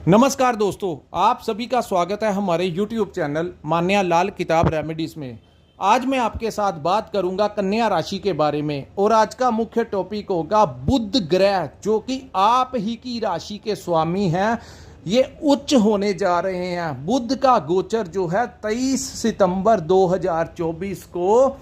नमस्कार दोस्तों, आप सभी का स्वागत है हमारे YouTube चैनल मान्या लाल किताब रेमेडीज में। आज मैं आपके साथ बात करूंगा कन्या राशि के बारे में और आज का मुख्य टॉपिक होगा बुध ग्रह, जो कि आप ही की राशि के स्वामी हैं। ये उच्च होने जा रहे हैं। बुध का गोचर जो है 23 सितंबर 2024 को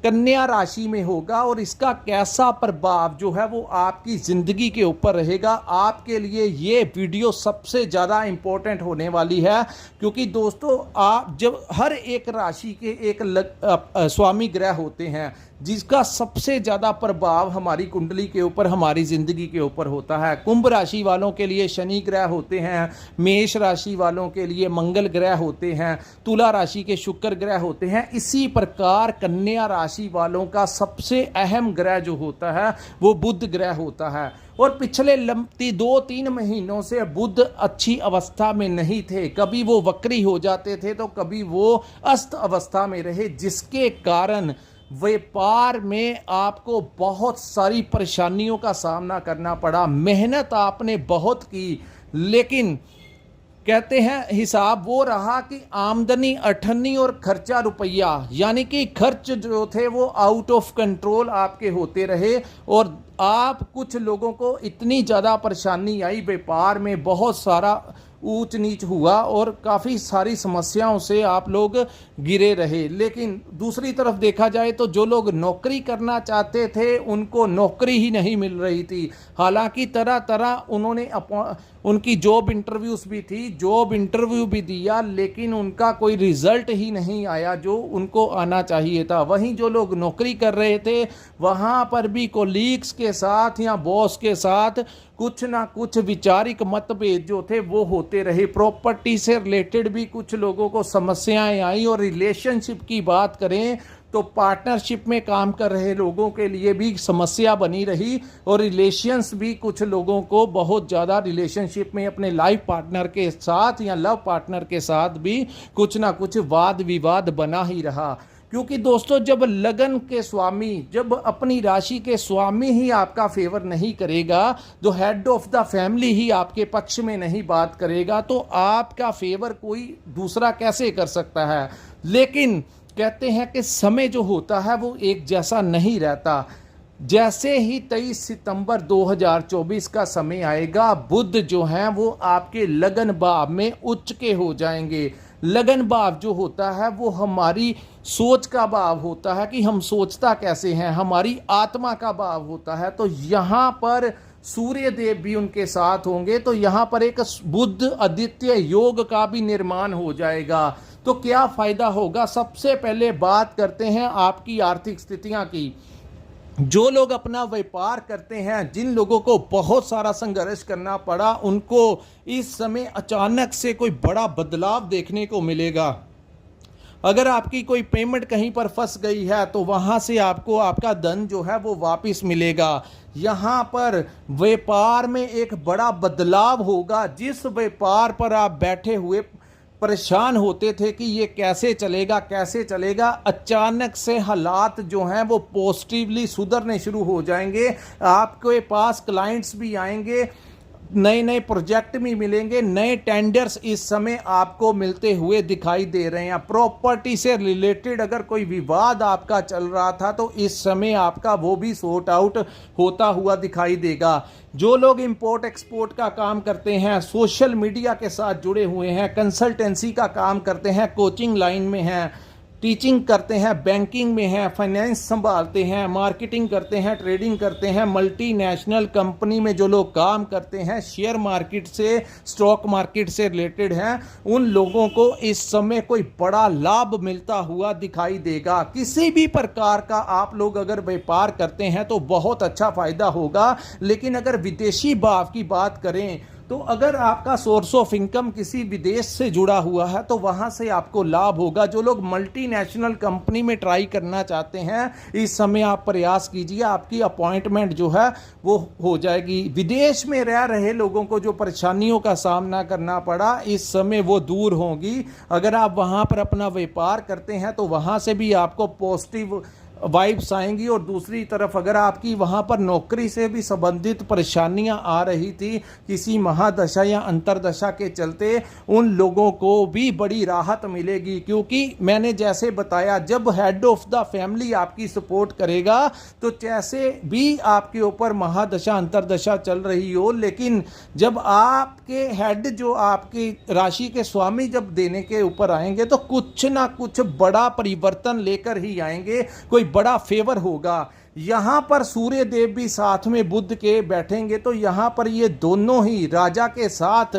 कन्या राशि में होगा और इसका कैसा प्रभाव जो है वो आपकी ज़िंदगी के ऊपर रहेगा। आपके लिए ये वीडियो सबसे ज़्यादा इम्पोर्टेंट होने वाली है, क्योंकि दोस्तों आप जब हर एक राशि के एक स्वामी ग्रह होते हैं जिसका सबसे ज़्यादा प्रभाव हमारी कुंडली के ऊपर, हमारी ज़िंदगी के ऊपर होता है। कुंभ राशि वालों के लिए शनि ग्रह होते हैं, मेष राशि वालों के लिए मंगल ग्रह होते हैं, तुला राशि के शुक्र ग्रह होते हैं। इसी प्रकार कन्या राशि वालों का सबसे अहम ग्रह जो होता है वो बुध ग्रह होता है। और पिछले 2-3 महीनों से बुध अच्छी अवस्था में नहीं थे। कभी वो वक्री हो जाते थे तो कभी वो अस्त अवस्था में रहे, जिसके कारण व्यापार में आपको बहुत सारी परेशानियों का सामना करना पड़ा। मेहनत आपने बहुत की, लेकिन कहते हैं हिसाब वो रहा कि आमदनी 98 और खर्चा रुपया, यानी कि खर्च जो थे वो आउट ऑफ कंट्रोल आपके होते रहे। और आप कुछ लोगों को इतनी ज़्यादा परेशानी आई, व्यापार में बहुत सारा ऊंच नीच हुआ और काफ़ी सारी समस्याओं से आप लोग गिरे रहे। लेकिन दूसरी तरफ देखा जाए तो जो लोग नौकरी करना चाहते थे उनको नौकरी ही नहीं मिल रही थी। हालांकि तरह तरह उन्होंने उनकी जॉब इंटरव्यूज़ भी थी, जॉब इंटरव्यू भी दिया, लेकिन उनका कोई रिजल्ट ही नहीं आया जो उनको आना चाहिए था। वहीं जो लोग नौकरी कर रहे थे वहाँ पर भी कोलीग्स के साथ या बॉस के साथ कुछ ना कुछ विचारिक मतभेद जो थे वो होते रहे। प्रॉपर्टी से रिलेटेड भी कुछ लोगों को समस्याएं आई। और रिलेशनशिप की बात करें तो पार्टनरशिप में काम कर रहे लोगों के लिए भी समस्या बनी रही। और रिलेशंस भी कुछ लोगों को बहुत ज़्यादा रिलेशनशिप में अपने लाइफ पार्टनर के साथ या लव पार्टनर के साथ भी कुछ ना कुछ वाद विवाद बना ही रहा। क्योंकि दोस्तों जब लगन के स्वामी, जब अपनी राशि के स्वामी ही आपका फेवर नहीं करेगा, जो हेड ऑफ द फैमिली ही आपके पक्ष में नहीं बात करेगा, तो आपका फेवर कोई दूसरा कैसे कर सकता है। लेकिन कहते हैं कि समय जो होता है वो एक जैसा नहीं रहता। जैसे ही 23 सितंबर 2024 का समय आएगा, बुध जो हैं वो आपके लगन भाव में उच्च के हो जाएंगे। लगन भाव जो होता है वो हमारी सोच का भाव होता है कि हम सोचता कैसे हैं, हमारी आत्मा का भाव होता है। तो यहाँ पर सूर्य देव भी उनके साथ होंगे, तो यहाँ पर एक बुध आदित्य योग का भी निर्माण हो जाएगा। तो क्या फायदा होगा? सबसे पहले बात करते हैं आपकी आर्थिक स्थितियां की। जो लोग अपना व्यापार करते हैं, जिन लोगों को बहुत सारा संघर्ष करना पड़ा, उनको इस समय अचानक से कोई बड़ा बदलाव देखने को मिलेगा। अगर आपकी कोई पेमेंट कहीं पर फंस गई है तो वहाँ से आपको आपका धन जो है वो वापस मिलेगा। यहाँ पर व्यापार में एक बड़ा बदलाव होगा। जिस व्यापार पर आप बैठे हुए परेशान होते थे कि ये कैसे चलेगा कैसे चलेगा, अचानक से हालात जो हैं वो पॉजिटिवली सुधरने शुरू हो जाएंगे। आपके पास क्लाइंट्स भी आएंगे, नए नए प्रोजेक्ट भी मिलेंगे, नए टेंडर्स इस समय आपको मिलते हुए दिखाई दे रहे हैं। प्रॉपर्टी से रिलेटेड अगर कोई विवाद आपका चल रहा था तो इस समय आपका वो भी सॉर्ट आउट होता हुआ दिखाई देगा। जो लोग इंपोर्ट एक्सपोर्ट का काम करते हैं, सोशल मीडिया के साथ जुड़े हुए हैं, कंसल्टेंसी का काम करते हैं, कोचिंग लाइन में हैं, टीचिंग करते हैं, बैंकिंग में हैं, फाइनेंस संभालते हैं, मार्केटिंग करते हैं, ट्रेडिंग करते हैं, मल्टीनेशनल कंपनी में जो लोग काम करते हैं, शेयर मार्केट से, स्टॉक मार्केट से रिलेटेड हैं, उन लोगों को इस समय कोई बड़ा लाभ मिलता हुआ दिखाई देगा। किसी भी प्रकार का आप लोग अगर व्यापार करते हैं तो बहुत अच्छा फायदा होगा। लेकिन अगर विदेशी भाव की बात करें तो अगर आपका सोर्स ऑफ इनकम किसी विदेश से जुड़ा हुआ है तो वहां से आपको लाभ होगा। जो लोग मल्टीनेशनल कंपनी में ट्राई करना चाहते हैं, इस समय आप प्रयास कीजिए, आपकी अपॉइंटमेंट जो है वो हो जाएगी। विदेश में रह रहे लोगों को जो परेशानियों का सामना करना पड़ा, इस समय वो दूर होंगी। अगर आप वहां पर अपना व्यापार करते हैं तो वहां से भी आपको पॉजिटिव वाइब्स आएंगी। और दूसरी तरफ अगर आपकी वहाँ पर नौकरी से भी संबंधित परेशानियाँ आ रही थी किसी महादशा या अंतरदशा के चलते, उन लोगों को भी बड़ी राहत मिलेगी। क्योंकि मैंने जैसे बताया, जब हेड ऑफ द फैमिली आपकी सपोर्ट करेगा तो जैसे भी आपके ऊपर महादशा अंतरदशा चल रही हो, लेकिन जब आपके हेड जो आपकी राशि के स्वामी जब देने के ऊपर आएंगे तो कुछ ना कुछ बड़ा परिवर्तन लेकर ही आएंगे, कोई बड़ा फेवर होगा। यहां पर सूर्य देव भी साथ में बुध के बैठेंगे, तो यहां पर ये दोनों ही राजा के साथ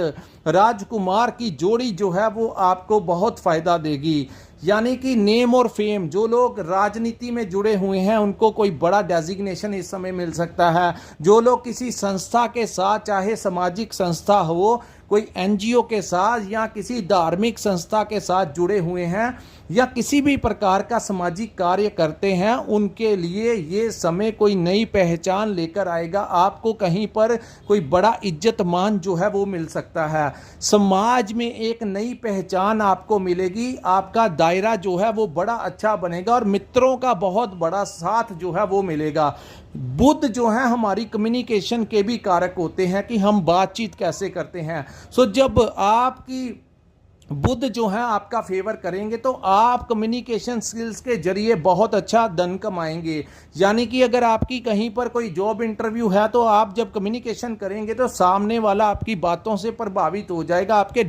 राजकुमार की जोड़ी जो है वो आपको बहुत फायदा देगी। यानी कि नेम और फेम, जो लोग राजनीति में जुड़े हुए हैं उनको कोई बड़ा डेजिग्नेशन इस समय मिल सकता है। जो लोग किसी संस्था के साथ, चाहे सामाजिक संस्था हो, कोई एनजीओ के साथ या किसी धार्मिक संस्था के साथ जुड़े हुए हैं या किसी भी प्रकार का सामाजिक कार्य करते हैं, उनके लिए ये समय कोई नई पहचान लेकर आएगा। आपको कहीं पर कोई बड़ा इज्जत मान जो है वो मिल सकता है। समाज में एक नई पहचान आपको मिलेगी, आपका दायरा जो है वो बड़ा अच्छा बनेगा और मित्रों का बहुत बड़ा साथ जो है वो मिलेगा। बुध जो है हमारी कम्युनिकेशन के भी कारक होते हैं कि हम बातचीत कैसे करते हैं। सो जब आपकी बुध जो है आपका फेवर करेंगे तो आप कम्युनिकेशन स्किल्स के जरिए बहुत अच्छा धन कमाएंगे। यानी कि अगर आपकी कहीं पर कोई जॉब इंटरव्यू है तो आप जब कम्युनिकेशन करेंगे तो सामने वाला आपकी बातों से प्रभावित हो जाएगा। आपके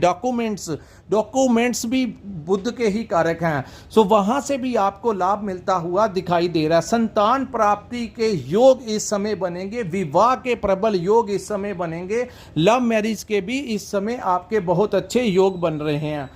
डॉक्यूमेंट्स भी बुध के ही कारक हैं, सो वहां से भी आपको लाभ मिलता हुआ दिखाई दे रहा है। संतान प्राप्ति के योग इस समय बनेंगे, विवाह के प्रबल योग इस समय बनेंगे, लव मैरिज के भी इस समय आपके बहुत अच्छे योग बन रहे हैं।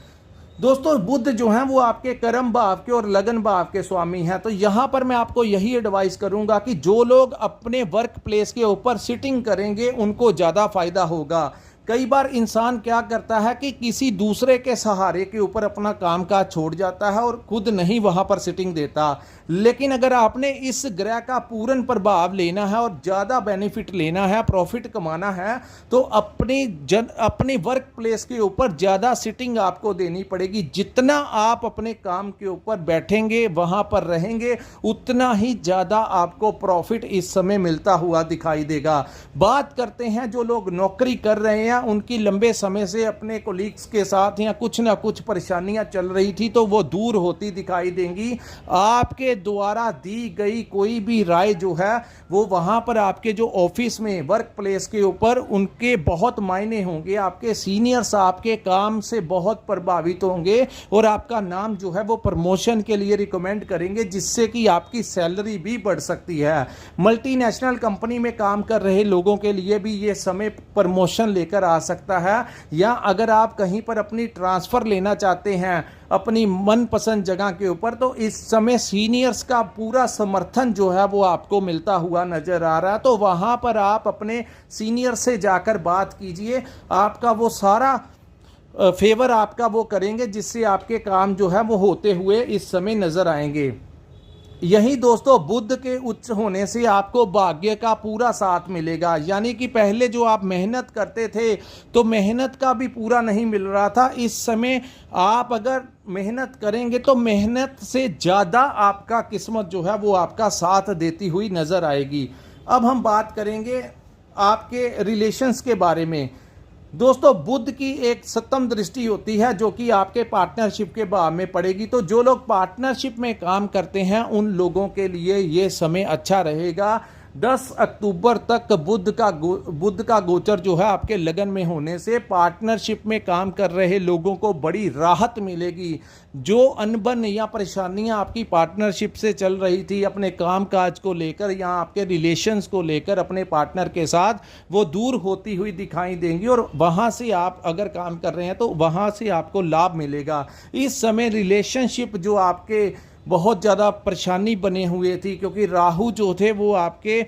दोस्तों, बुध जो हैं वो आपके कर्म भाव के और लगन भाव के स्वामी हैं। तो यहां पर मैं आपको यही एडवाइस करूंगा कि जो लोग अपने वर्क प्लेस के ऊपर सिटिंग करेंगे उनको ज़्यादा फायदा होगा। कई बार इंसान क्या करता है कि किसी दूसरे के सहारे के ऊपर अपना कामकाज छोड़ जाता है और खुद नहीं वहां पर सिटिंग देता। लेकिन अगर आपने इस ग्रह का पूर्ण प्रभाव लेना है और ज़्यादा बेनिफिट लेना है, प्रॉफिट कमाना है, तो अपने वर्क प्लेस के ऊपर ज़्यादा सिटिंग आपको देनी पड़ेगी। जितना आप अपने काम के ऊपर बैठेंगे, वहां पर रहेंगे, उतना ही ज़्यादा आपको प्रॉफिट इस समय मिलता हुआ दिखाई देगा। बात करते हैं जो लोग नौकरी कर रहे हैं, उनकी लंबे समय से अपने कोलीग्स के साथ या कुछ ना कुछ परेशानियां चल रही थी तो वो दूर होती दिखाई देंगी। आपके द्वारा दी गई कोई भी राय जो है वो वहां पर आपके जो ऑफिस में वर्क प्लेस के ऊपर उनके बहुत मायने होंगे। आपके सीनियर्स आपके काम से बहुत प्रभावित होंगे और आपका नाम जो है वो प्रमोशन के लिए रिकमेंड करेंगे, जिससे कि आपकी सैलरी भी बढ़ सकती है। मल्टीनेशनल कंपनी में काम कर रहे लोगों के लिए भी ये समय प्रमोशन लेकर आ सकता है, या अगर आप कहीं पर अपनी ट्रांसफर लेना चाहते हैं अपनी मनपसंद जगह के ऊपर, तो इस समय सीनियर्स का पूरा समर्थन जो है वो आपको मिलता हुआ नजर आ रहा है। तो वहां पर आप अपने सीनियर से जाकर बात कीजिए, आपका वो सारा फेवर आपका वो करेंगे, जिससे आपके काम जो है वो होते हुए इस समय नजर आएंगे। यही दोस्तों, बुध के उच्च होने से आपको भाग्य का पूरा साथ मिलेगा। यानी कि पहले जो आप मेहनत करते थे तो मेहनत का भी पूरा नहीं मिल रहा था। इस समय आप अगर मेहनत करेंगे तो मेहनत से ज़्यादा आपका किस्मत जो है वो आपका साथ देती हुई नज़र आएगी। अब हम बात करेंगे आपके रिलेशंस के बारे में। दोस्तों, बुध की एक सप्तम दृष्टि होती है जो कि आपके पार्टनरशिप के भाव में पड़ेगी। तो जो लोग पार्टनरशिप में काम करते हैं उन लोगों के लिए ये समय अच्छा रहेगा। 10 अक्टूबर तक बुध का गोचर जो है आपके लगन में होने से पार्टनरशिप में काम कर रहे लोगों को बड़ी राहत मिलेगी। जो अनबन या परेशानियां आपकी पार्टनरशिप से चल रही थी अपने काम काज को लेकर या आपके रिलेशंस को लेकर अपने पार्टनर के साथ, वो दूर होती हुई दिखाई देंगी और वहां से आप अगर काम कर रहे हैं तो वहां से आपको लाभ मिलेगा। इस समय रिलेशनशिप जो आपके बहुत ज़्यादा परेशानी बने हुए थी, क्योंकि राहु जो थे वो आपके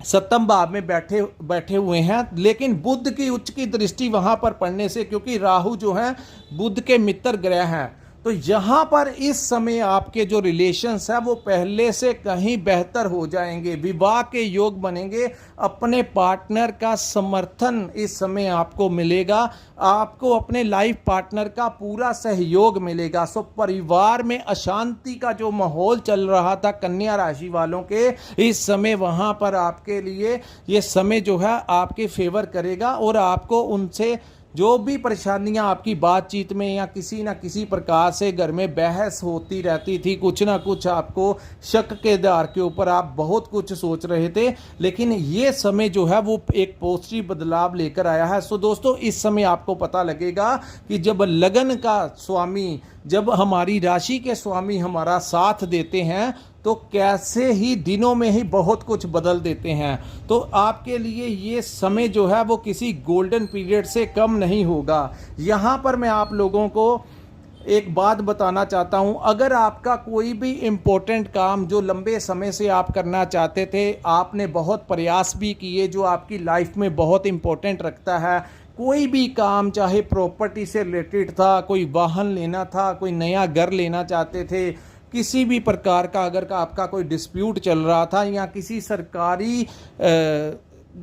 सप्तम भाव में बैठे हुए हैं, लेकिन बुध की उच्च की दृष्टि वहां पर पड़ने से, क्योंकि राहु जो है बुध के मित्र ग्रह हैं, तो यहाँ पर इस समय आपके जो रिलेशंस है वो पहले से कहीं बेहतर हो जाएंगे, विवाह के योग बनेंगे, अपने पार्टनर का समर्थन इस समय आपको मिलेगा, आपको अपने लाइफ पार्टनर का पूरा सहयोग मिलेगा। सो परिवार में अशांति का जो माहौल चल रहा था कन्या राशि वालों के, इस समय वहाँ पर आपके लिए ये समय जो है आपके फेवर करेगा और आपको उनसे जो भी परेशानियां आपकी बातचीत में या किसी ना किसी प्रकार से घर में बहस होती रहती थी, कुछ ना कुछ आपको शक के आधार के ऊपर आप बहुत कुछ सोच रहे थे, लेकिन ये समय जो है वो एक पॉजिटिव बदलाव लेकर आया है। सो दोस्तों, इस समय आपको पता लगेगा कि जब लगन का स्वामी, जब हमारी राशि के स्वामी हमारा साथ देते हैं तो कैसे ही दिनों में ही बहुत कुछ बदल देते हैं। तो आपके लिए ये समय जो है वो किसी गोल्डन पीरियड से कम नहीं होगा। यहाँ पर मैं आप लोगों को एक बात बताना चाहता हूँ, अगर आपका कोई भी इम्पोर्टेंट काम जो लंबे समय से आप करना चाहते थे, आपने बहुत प्रयास भी किए, जो आपकी लाइफ में बहुत इम्पोर्टेंट रखता है, कोई भी काम, चाहे प्रॉपर्टी से रिलेटेड था, कोई वाहन लेना था, कोई नया घर लेना चाहते थे, किसी भी प्रकार का अगर का आपका कोई डिस्प्यूट चल रहा था या किसी सरकारी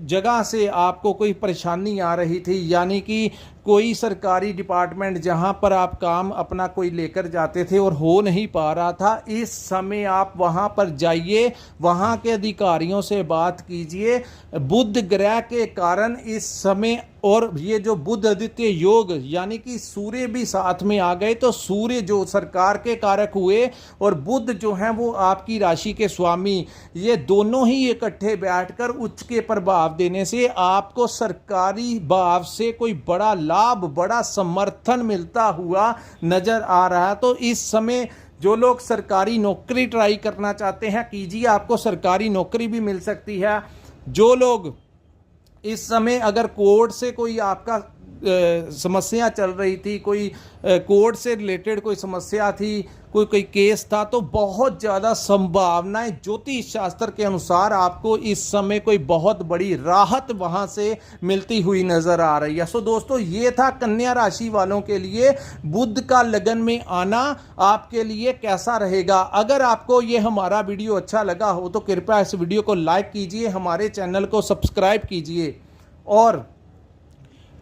जगह से आपको कोई परेशानी आ रही थी, यानी कि कोई सरकारी डिपार्टमेंट जहां पर आप काम अपना कोई लेकर जाते थे और हो नहीं पा रहा था, इस समय आप वहां पर जाइए, वहां के अधिकारियों से बात कीजिए। बुध ग्रह के कारण इस समय, और ये जो बुध आदित्य योग यानी कि सूर्य भी साथ में आ गए, तो सूर्य जो सरकार के कारक हुए और बुध जो हैं वो आपकी राशि के स्वामी, ये दोनों ही इकट्ठे बैठकर उच्च के प्रभाव देने से आपको सरकारी भाव से कोई बड़ा लाभ, बड़ा समर्थन मिलता हुआ नजर आ रहा है। तो इस समय जो लोग सरकारी नौकरी ट्राई करना चाहते हैं, कीजिए, आपको सरकारी नौकरी भी मिल सकती है। जो लोग इस समय अगर कोर्ट से कोई आपका समस्या चल रही थी, कोई कोर्ट से रिलेटेड कोई समस्या थी, कोई केस था, तो बहुत ज़्यादा संभावनाएं ज्योतिष शास्त्र के अनुसार आपको इस समय कोई बहुत बड़ी राहत वहां से मिलती हुई नजर आ रही है। सो दोस्तों, ये था कन्या राशि वालों के लिए बुध का लगन में आना आपके लिए कैसा रहेगा। अगर आपको ये हमारा वीडियो अच्छा लगा हो तो कृपया इस वीडियो को लाइक कीजिए, हमारे चैनल को सब्सक्राइब कीजिए, और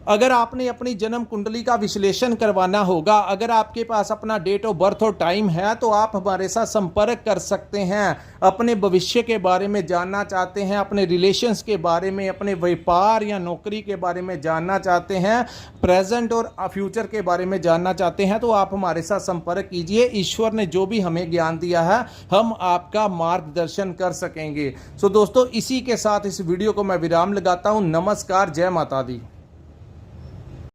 अगर आपने अपनी जन्म कुंडली का विश्लेषण करवाना होगा, अगर आपके पास अपना डेट ऑफ बर्थ और टाइम है, तो आप हमारे साथ संपर्क कर सकते हैं। अपने भविष्य के बारे में जानना चाहते हैं, अपने रिलेशंस के बारे में, अपने व्यापार या नौकरी के बारे में जानना चाहते हैं, प्रेजेंट और फ्यूचर के बारे में जानना चाहते हैं, तो आप हमारे साथ संपर्क कीजिए। ईश्वर ने जो भी हमें ज्ञान दिया है, हम आपका मार्गदर्शन कर सकेंगे। सो दोस्तों, इसी के साथ इस वीडियो को मैं विराम लगाता हूँ। नमस्कार, जय माता दी।